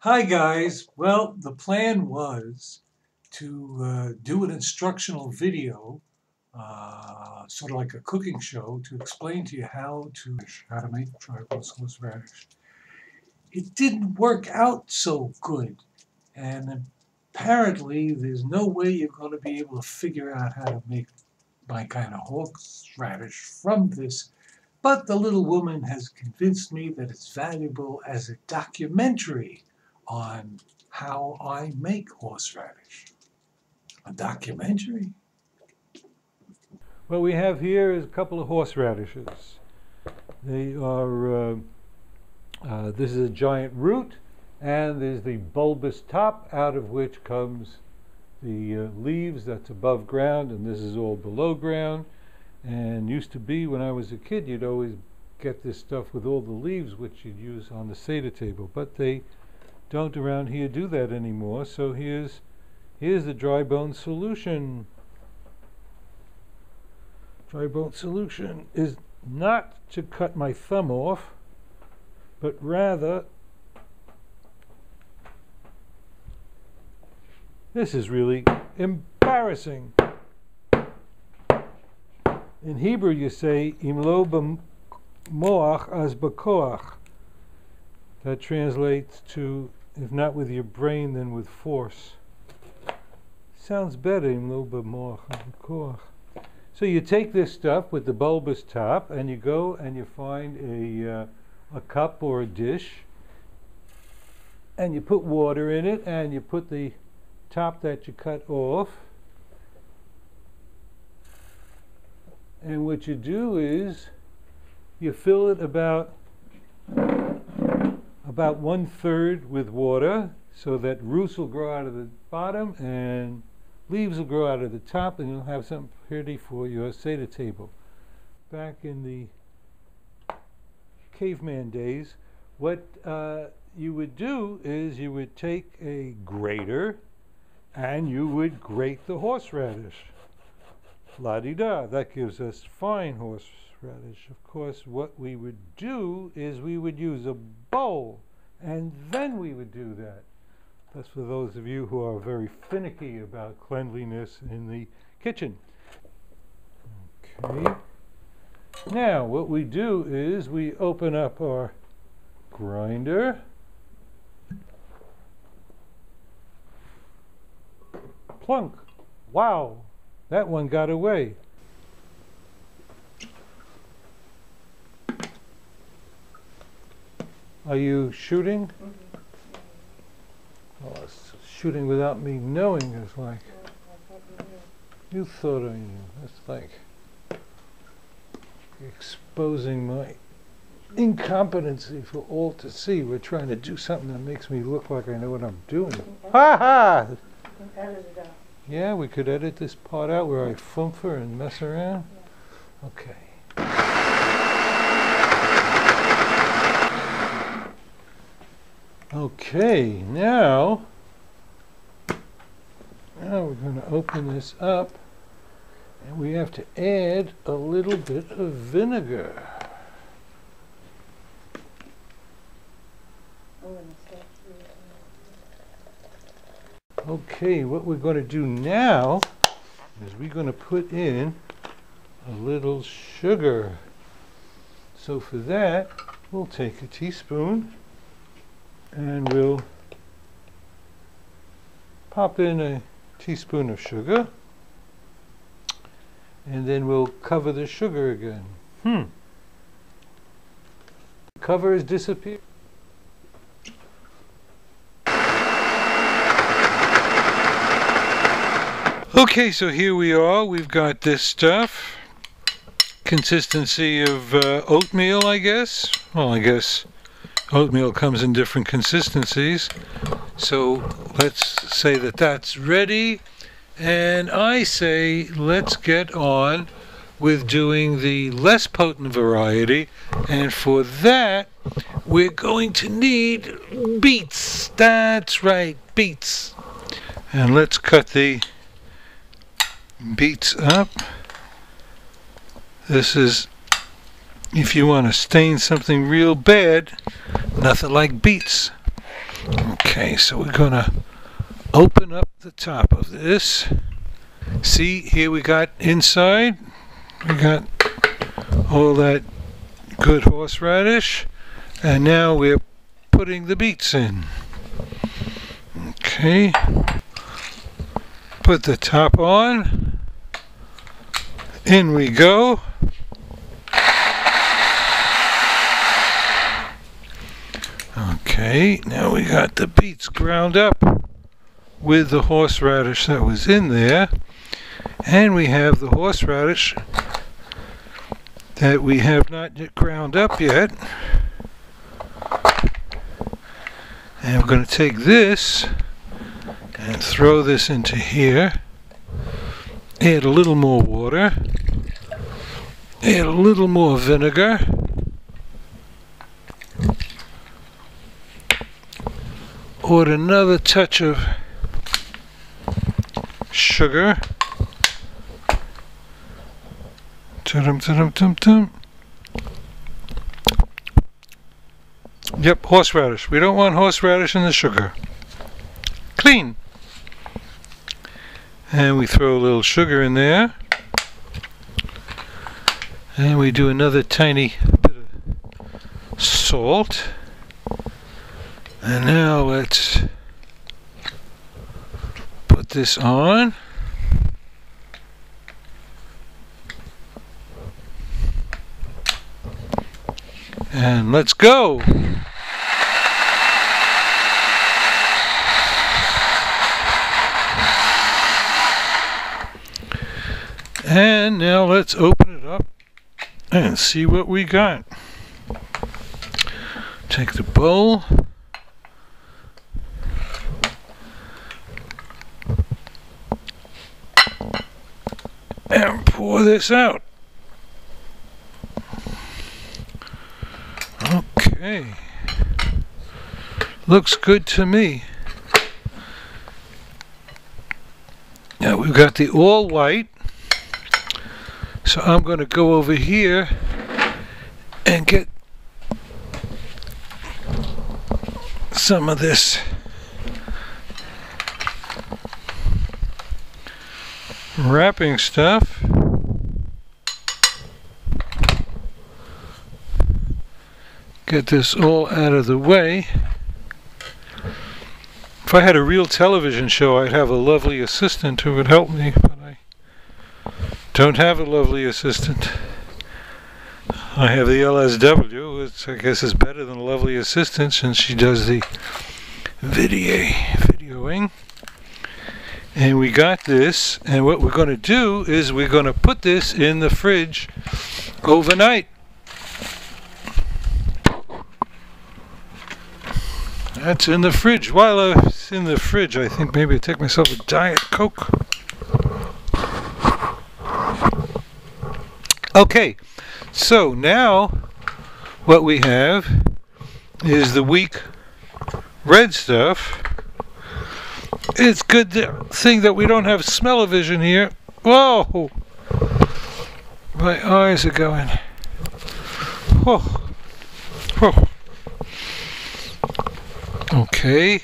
Hi guys, well the plan was to do an instructional video, sort of like a cooking show, to explain to you how to make dry Bones horseradish. It didn't work out so good, and apparently there's no way you're going to be able to figure out how to make my kind of horseradish from this. But the little woman has convinced me that it's valuable as a documentary on how I make horseradish. A documentary? What we have here is a couple of horseradishes. They are, this is a giant root, and there's the bulbous top out of which comes the leaves that's above ground, and this is all below ground. And used to be, when I was a kid, you'd always get this stuff with all the leaves, which you'd use on the Seder table. But they don't around here do that anymore. So here's the dry bone solution. Dry bone solution is not to cut my thumb off, but rather, this is really embarrassing. In Hebrew you say, Im lo b'moach az b'koach. That translates to, if not with your brain, then with force. Sounds better, Im lo b'moach az b'koach. So you take this stuff with the bulbous top, and you go and you find a cup or a dish, and you put water in it, and you put the top that you cut off. And what you do is you fill it about 1/3 with water, so that roots will grow out of the bottom and leaves will grow out of the top, and you'll have something pretty for your Seder table. Back in the caveman days, what you would do is you would take a grater and you would grate the horseradish. La-di-da, that gives us fine horseradish. Of course, what we would do is we would use a bowl, and then we would do that. That's for those of you who are very finicky about cleanliness in the kitchen. Okay. Now, what we do is we open up our grinder. Plunk. Wow. That one got away. Are you shooting? Oh, it's shooting without me knowing. It's like, you thought I knew. That's like exposing my incompetency for all to see. We're trying to do something that makes me look like I know what I'm doing. Ha ha! Yeah, we could edit this part out where I fumfer and mess around. Okay. Okay, now we're going to open this up, and we have to add a little bit of vinegar. Okay, what we're going to do now is we're going to put in a little sugar. So for that, we'll take a teaspoon and we'll pop in a teaspoon of sugar, and then we'll cover the sugar again. The cover has disappeared. Okay, so here we are. We've got this stuff. Consistency of oatmeal, I guess. Well, I guess oatmeal comes in different consistencies. So let's say that that's ready. And I say let's get on with doing the less potent variety. And for that, we're going to need beets. That's right, beets. And let's cut the beets up. This is, if you want to stain something real bad, nothing like beets. Okay. Okay, so we're gonna open up the top of this. See, here we got inside, we got all that good horseradish, and now we're putting the beets in. Okay, put the top on, in we go. Okay, now we got the beets ground up with the horseradish that was in there, and we have the horseradish that we have not yet ground up yet. And we're going to take this and throw this into here, add a little more water, add a little more vinegar, add another touch of sugar. Yep, horseradish. We don't want horseradish in the sugar. Clean. And we throw a little sugar in there. And we do another tiny bit of salt. And now let's put this on. And let's go. And now let's open it up and see what we got. Take the bowl. And pour this out. Okay. Looks good to me. Now we've got the all white. So I'm going to go over here and get some of this wrapping stuff. Get this all out of the way. If I had a real television show, I'd have a lovely assistant who would help me, but I don't have a lovely assistant. I have the LSW, which I guess is better than a lovely assistant since she does the videoing. And we got this, and what we're going to do is we're going to put this in the fridge overnight. That's in the fridge. While I was in the fridge, I think maybe I'd take myself a Diet Coke. Okay, so now what we have is the weak red stuff. It's good thing that we don't have smell-o-vision here. Whoa! My eyes are going. Whoa. Whoa. Okay.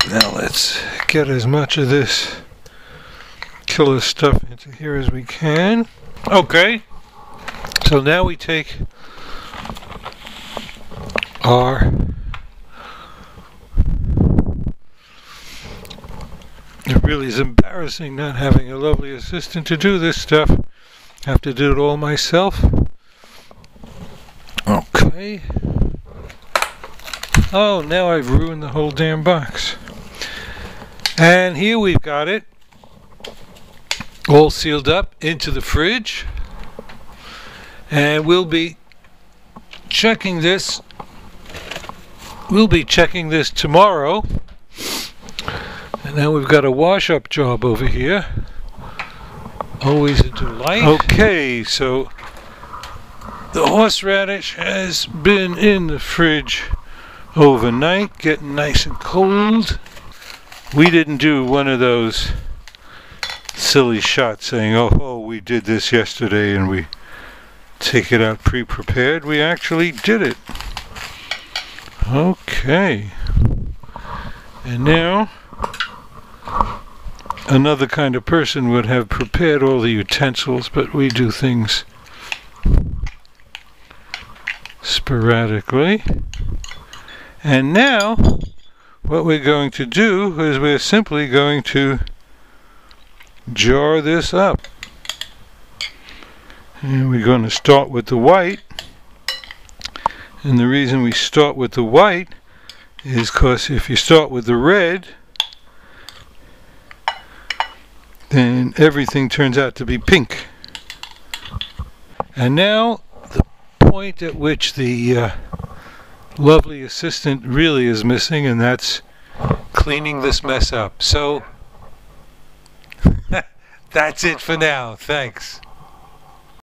Now let's get as much of this killer stuff into here as we can. Okay. So now we take our it really is embarrassing not having a lovely assistant to do this stuff. I have to do it all myself. Okay. Oh, now I've ruined the whole damn box. And here we've got it all sealed up into the fridge. And we'll be checking this. We'll be checking this tomorrow. And now we've got a wash-up job over here. Always a delight. Okay, so the horseradish has been in the fridge overnight, getting nice and cold. We didn't do one of those silly shots saying, oh, we did this yesterday and we take it out pre-prepared. We actually did it. Okay. And now, another kind of person would have prepared all the utensils, but we do things sporadically. And now, what we're going to do is we're simply going to jar this up. And we're going to start with the white. And the reason we start with the white is because if you start with the red, then everything turns out to be pink. And now the point at which the lovely assistant really is missing, and that's cleaning this mess up. So that's it for now. Thanks.